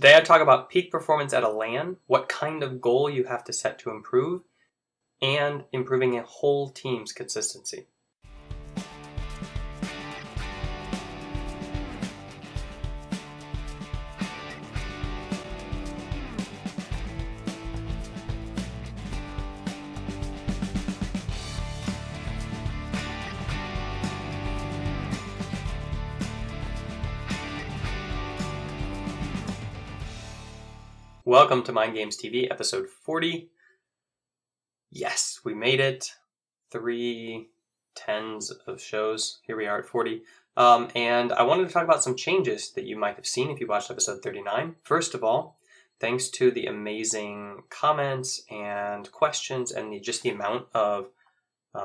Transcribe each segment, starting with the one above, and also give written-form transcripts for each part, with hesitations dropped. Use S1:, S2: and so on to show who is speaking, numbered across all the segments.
S1: Today I talk about peak performance at a LAN, what kind of goal you have to set to improve, and improving a whole team's consistency. Welcome to Mind Games TV, episode 40. Yes, we made it. 3 tens of shows. Here we are at 40. And I wanted to talk about some changes that you might have seen if you watched episode 39. First of all, thanks to the amazing comments and questions and just the amount of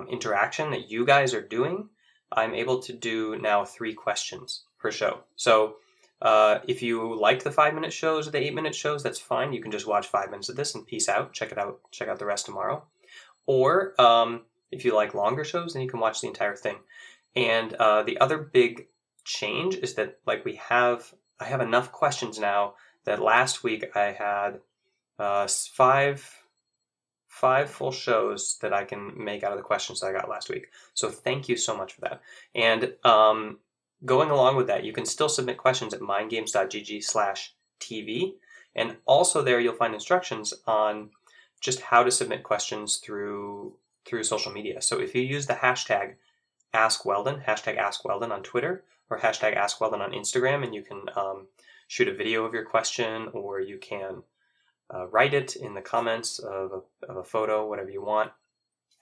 S1: interaction that you guys are doing, I'm able to do now 3 questions per show. So if you like the 5-minute shows or the 8-minute shows, that's fine. You can just watch 5 minutes of this and peace out. Check it out. Check out the rest tomorrow. Or if you like longer shows, then you can watch the entire thing. And the other big change is that I have enough questions now that last week I had 5 full shows that I can make out of the questions that I got last week. So thank you so much for that. And going along with that, you can still submit questions at mindgames.gg/TV. And also there you'll find instructions on just how to submit questions through social media. So if you use the hashtag #AskWeldon, hashtag #AskWeldon on Twitter, or hashtag #AskWeldon on Instagram, and you can shoot a video of your question, or you can write it in the comments of a photo, whatever you want,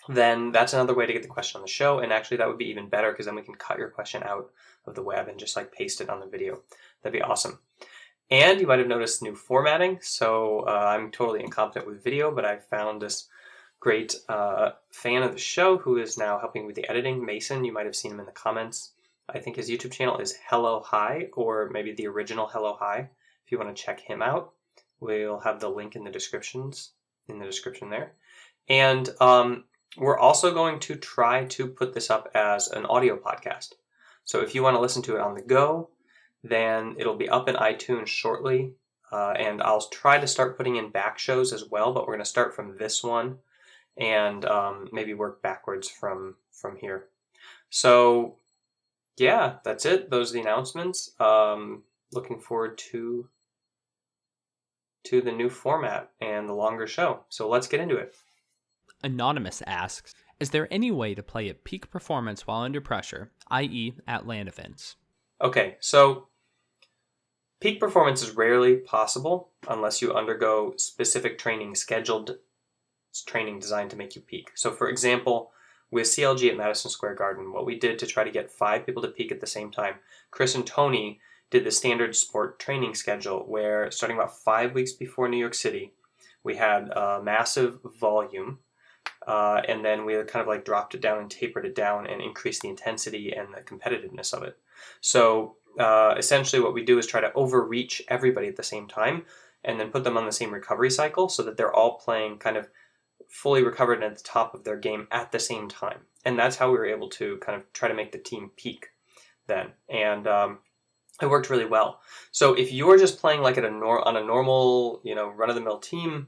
S1: then that's another way to get the question on the show. And actually that would be even better because then we can cut your question out of the web and just paste it on the video. That'd be awesome. And you might have noticed new formatting. So I'm totally incompetent with video, but I found this great fan of the show who is now helping with the editing. Mason, you might have seen him in the comments. I think his YouTube channel is Hello Hi, or maybe the original Hello Hi. If you want to check him out, we'll have the link in the description there. And we're also going to try to put this up as an audio podcast. So if you want to listen to it on the go, then it'll be up in iTunes shortly. And I'll try to start putting in back shows as well, but we're going to start from this one and maybe work backwards from here. So yeah, that's it. Those are the announcements. Looking forward to the new format and the longer show. So let's get into it.
S2: Anonymous asks, is there any way to play at peak performance while under pressure, i.e. at LAN events?
S1: Okay, so peak performance is rarely possible unless you undergo specific training, scheduled training designed to make you peak. So for example, with CLG at Madison Square Garden, what we did to try to get 5 people to peak at the same time, Chris and Tony did the standard sport training schedule where starting about 5 weeks before New York City, we had a massive volume. And then we kind of dropped it down and tapered it down and increased the intensity and the competitiveness of it. So essentially what we do is try to overreach everybody at the same time and then put them on the same recovery cycle so that they're all playing kind of fully recovered and at the top of their game at the same time. And that's how we were able to kind of try to make the team peak then. And it worked really well. So if you're just playing on a normal, run-of-the-mill team,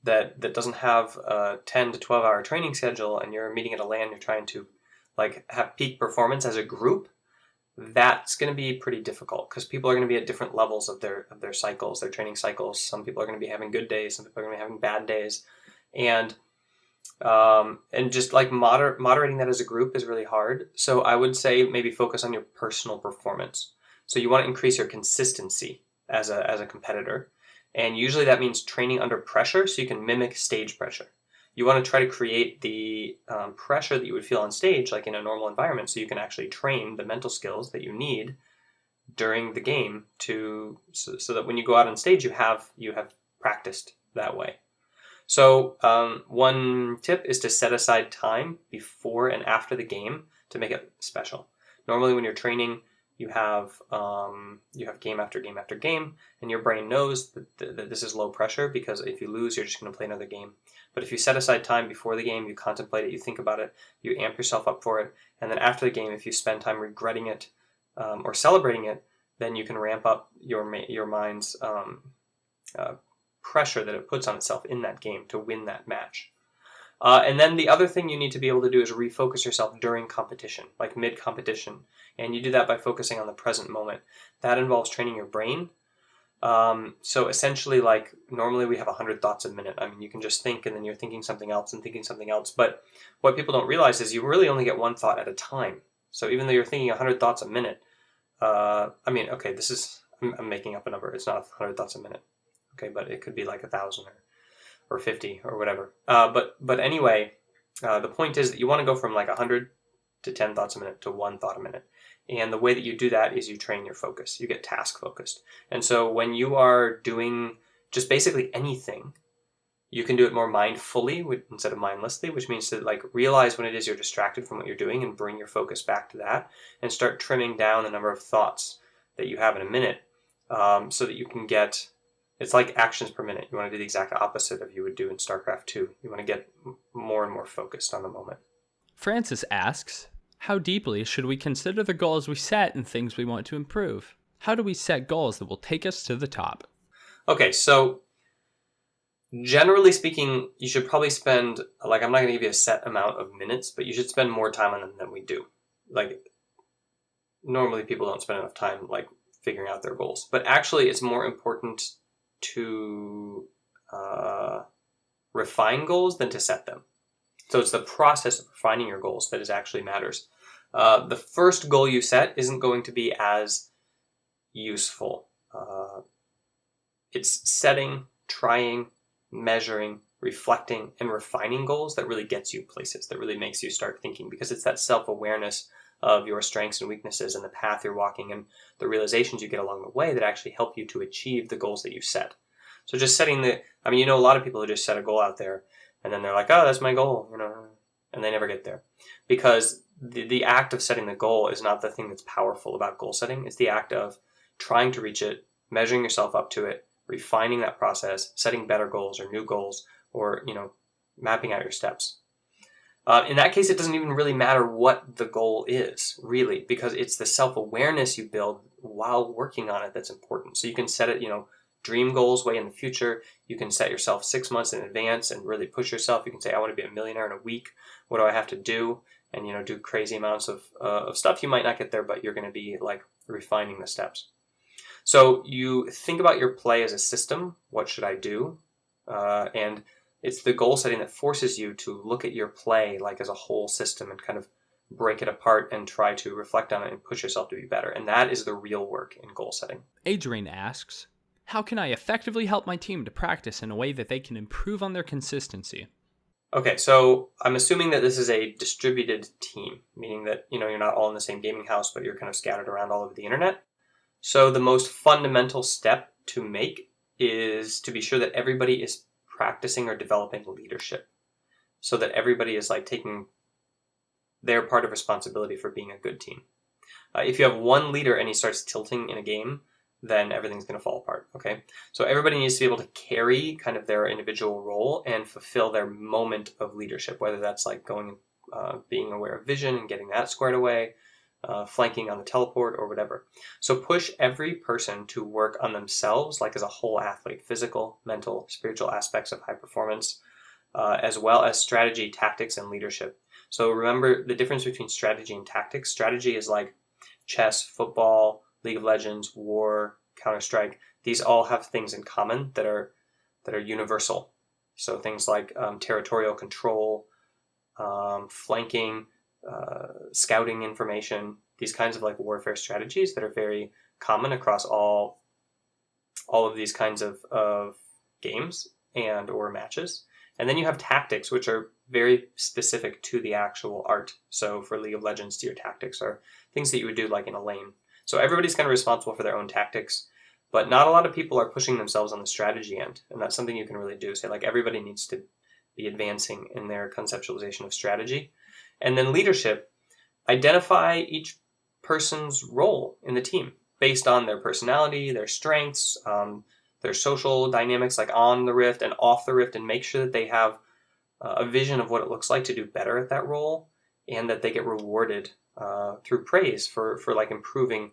S1: that doesn't have a 10 to 12 hour training schedule and you're meeting at a LAN, you're trying to have peak performance as a group, that's going to be pretty difficult because people are going to be at different levels of their cycles, their training cycles. Some people are going to be having good days, some people are going to be having bad days. And just moderating that as a group is really hard. So I would say maybe focus on your personal performance. So you want to increase your consistency as a competitor. And usually that means training under pressure so you can mimic stage pressure. You want to try to create the pressure that you would feel on stage, like in a normal environment, so you can actually train the mental skills that you need during the game so that when you go out on stage, you have practiced that way. So one tip is to set aside time before and after the game to make it special. Normally when you're training, you have game after game after game, and your brain knows that this is low pressure because if you lose, you're just going to play another game. But if you set aside time before the game, you contemplate it, you think about it, you amp yourself up for it, and then after the game, if you spend time regretting it or celebrating it, then you can ramp up your mind's pressure that it puts on itself in that game to win that match. And then the other thing you need to be able to do is refocus yourself during competition, like mid-competition. And you do that by focusing on the present moment. That involves training your brain. So essentially, like normally we have 100 thoughts a minute. I mean, you can just think and then you're thinking something else and thinking something else. But what people don't realize is you really only get one thought at a time. So even though you're thinking 100 thoughts a minute, okay, I'm making up a number. It's not 100 thoughts a minute. Okay, but it could be like 1,000 or 50 or whatever. But anyway, the point is that you want to go from like 100 to 10 thoughts a minute to one thought a minute. And the way that you do that is you train your focus. You get task focused. And so when you are doing just basically anything, you can do it more mindfully instead of mindlessly, which means to like realize when it is you're distracted from what you're doing and bring your focus back to that and start trimming down the number of thoughts that you have in a minute, so that you can get, it's like actions per minute. You want to do the exact opposite of you would do in StarCraft 2. You want to get more and more focused on the moment.
S2: Francis asks, how deeply should we consider the goals we set and things we want to improve? How do we set goals that will take us to the top?
S1: Okay, so generally speaking, you should probably spend, like, I'm not going to give you a set amount of minutes, but you should spend more time on them than we do. Like, normally people don't spend enough time, like, figuring out their goals. But actually, it's more important to refine goals than to set them. So it's the process of refining your goals that actually matters. The first goal you set isn't going to be as useful. It's setting, trying, measuring, reflecting, and refining goals that really gets you places, that really makes you start thinking, because it's that self-awareness of your strengths and weaknesses and the path you're walking and the realizations you get along the way that actually help you to achieve the goals that you set. So just setting a lot of people who just set a goal out there and then they're like, oh, that's my goal, and they never get there. Because the act of setting the goal is not the thing that's powerful about goal setting. It's the act of trying to reach it, measuring yourself up to it, refining that process, setting better goals or new goals, or, mapping out your steps. In that case, it doesn't even really matter what the goal is, really, because it's the self-awareness you build while working on it that's important. So you can set it, dream goals way in the future. You can set yourself 6 months in advance and really push yourself. You can say, I want to be a millionaire in a week. What do I have to do? And, do crazy amounts of stuff. You might not get there, but you're going to be like refining the steps. So you think about your play as a system. What should I do? And it's the goal setting that forces you to look at your play like as a whole system and kind of break it apart and try to reflect on it and push yourself to be better. And that is the real work in goal setting.
S2: Adrian asks, how can I effectively help my team to practice in a way that they can improve on their consistency?
S1: Okay, so I'm assuming that this is a distributed team, meaning that, you're not all in the same gaming house, but you're kind of scattered around all over the internet. So the most fundamental step to make is to be sure that everybody is practicing or developing leadership, so that everybody is like taking their part of responsibility for being a good team. If you have one leader and he starts tilting in a game, then everything's going to fall apart, okay? So everybody needs to be able to carry kind of their individual role and fulfill their moment of leadership, whether that's like going and being aware of vision and getting that squared away, flanking on the teleport or whatever. So push every person to work on themselves like as a whole athlete, physical, mental, spiritual aspects of high performance, as well as strategy, tactics, and leadership. So remember the difference between strategy and tactics. Strategy is like chess, football, League of Legends, War, Counter-Strike. These all have things in common that are universal. So things like territorial control, flanking, scouting information, these kinds of like warfare strategies that are very common across all of these kinds of games and or matches. And then you have tactics, which are very specific to the actual art. So for League of Legends, tier tactics are things that you would do like in a lane. So everybody's kind of responsible for their own tactics, but not a lot of people are pushing themselves on the strategy end. And that's something you can really do. Say like everybody needs to be advancing in their conceptualization of strategy. And then leadership, identify each person's role in the team based on their personality, their strengths, their social dynamics like on the rift and off the rift, and make sure that they have a vision of what it looks like to do better at that role and that they get rewarded through praise for like improving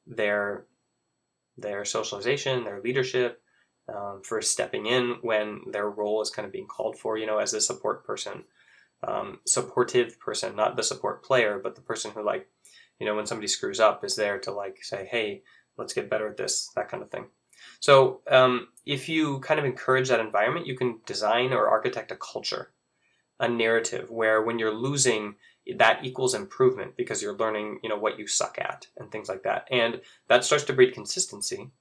S1: their socialization, their leadership, for stepping in when their role is kind of being called for, as a support person, supportive person, not the support player, but the person who when somebody screws up is there to say, hey, let's get better at this, that kind of thing. So if you kind of encourage that environment, you can design or architect a culture, a narrative where when you're losing, that equals improvement because you're learning, what you suck at and things like that. And that starts to breed consistency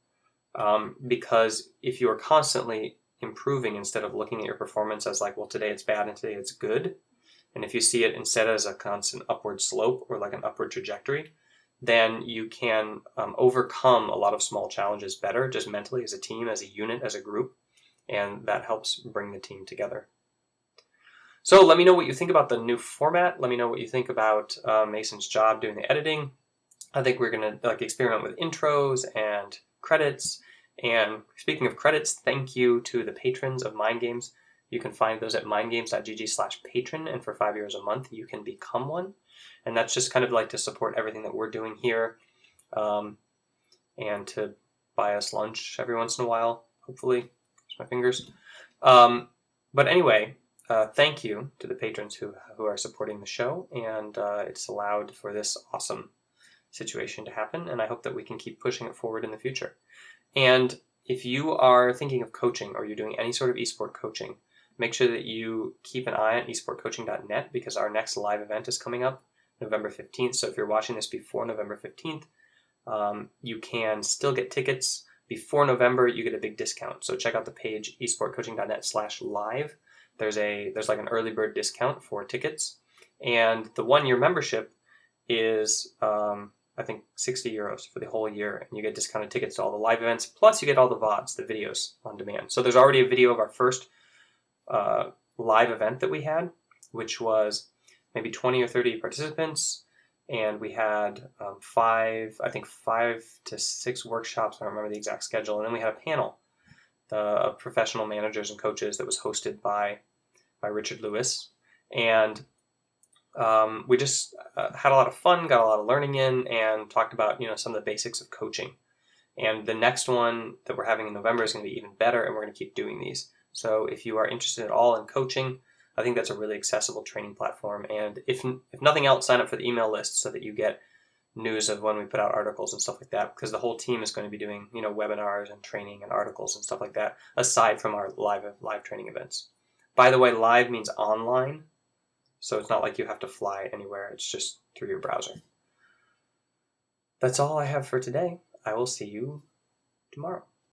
S1: because if you are constantly improving instead of looking at your performance as well, today it's bad and today it's good, and if you see it instead as a constant upward slope or an upward trajectory, then you can overcome a lot of small challenges better, just mentally, as a team, as a unit, as a group, and that helps bring the team together. So let me know what you think about the new format. Let me know what you think about Mason's job doing the editing. I think we're going to experiment with intros and credits. And speaking of credits, thank you to the patrons of Mind Games. You can find those at mindgames.gg/patron, and for €5 a month, you can become one. And that's just kind of to support everything that we're doing here, and to buy us lunch every once in a while, hopefully. Cross my fingers. But anyway, thank you to the patrons who are supporting the show, and it's allowed for this awesome situation to happen, and I hope that we can keep pushing it forward in the future. And if you are thinking of coaching or you're doing any sort of esport coaching, make sure that you keep an eye on esportcoaching.net because our next live event is coming up November 15th. So if you're watching this before November 15th, you can still get tickets. Before November, you get a big discount. So check out the page esportcoaching.net/live. There's an early bird discount for tickets. And the 1-year membership is, I think, €60 for the whole year. And you get discounted tickets to all the live events. Plus, you get all the VODs, the videos on demand. So there's already a video of our first live event that we had, which was maybe 20 or 30 participants, and we had 5 to 6 workshops. I don't remember the exact schedule, and then we had a panel of professional managers and coaches that was hosted by Richard Lewis, and we just had a lot of fun, got a lot of learning in, and talked about some of the basics of coaching. And the next one that we're having in November is going to be even better, and we're going to keep doing these. So if you are interested at all in coaching, I think that's a really accessible training platform. And if nothing else, sign up for the email list so that you get news of when we put out articles and stuff like that, because the whole team is going to be doing, webinars and training and articles and stuff like that, aside from our live training events. By the way, live means online, so it's not like you have to fly anywhere. It's just through your browser. That's all I have for today. I will see you tomorrow.